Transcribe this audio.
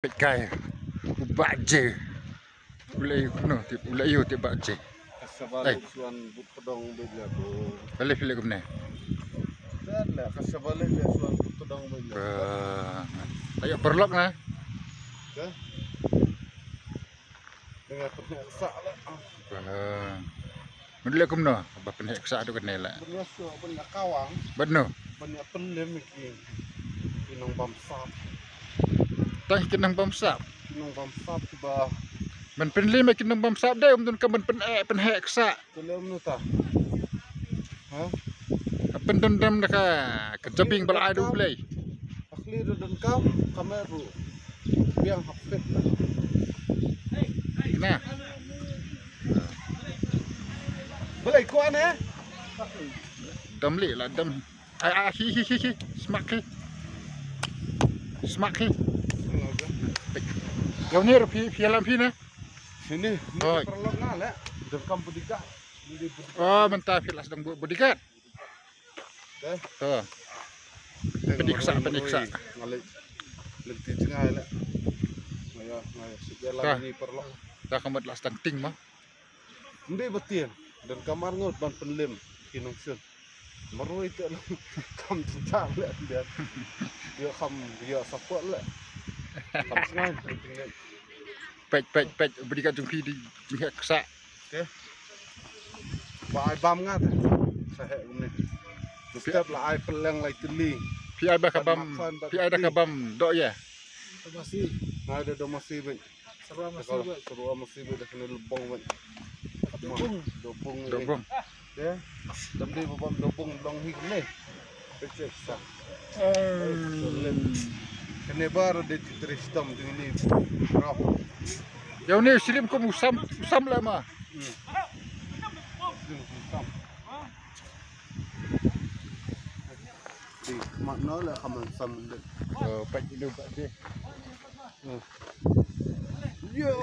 Pekai ubak je. Ulai kuno tip ulai yo tip bak je. Kasabalik suan but pedong beja ko. Balik pilih ke mana? Dan lah kasabalik dia suan but pedong beja. Ayo perlok nah. Ke? Dengan penek sak lah. Mendele ke mana? Apa penek sak tu kena lah. Penek sak penek kawang. Benar. Penek penem iki. Inong bamsap. Tang kenang bamsap. Inong bamsap tiba. Men penli mek kenang bamsap deh umtun ka men penhek sak. Kelem nu ta. Ha? Apen dendam dah ka kejabing balai du play. Akhli dan kam kameru. Biang hafid. Nah. Boleh kuan eh? Dam li lah dam. Hi. Smak hi. Smak hi. Yang ni pi alam pi nah. Sini, oh. Perlok nah lek. Dekam bodyguard. Oh, mentah pi sedang bodyguard. Dah. Oh. Peniksa. Ngalik. Lenti tengah lek. Ngaya segala ni perlok. Dah kamat lah sedang ting mah. Ndai betin dan kamar ngot ban penlim kinong sun. Maru itu kam cinta lek dia. Dia kam dia support lek. Kam sengai. Pek bodyguard jumpi di jumpi kesa. Okey. Ba ai bam ngat. Sahek ni. Setiap lah ai peleng lai teli. Pi ai dah kabam dok ya. Masih. Ada do masih ben. Seru masih ben dah kena lubang ben. Dobong. Ya. Tapi babam dobong long hik ni. Pecek sa. Kena baru dia teristam dengan ni. Rap. Yang ni silim ko usam lah mah. Di makna lah kaman sam. Pak itu pak dia. Yo.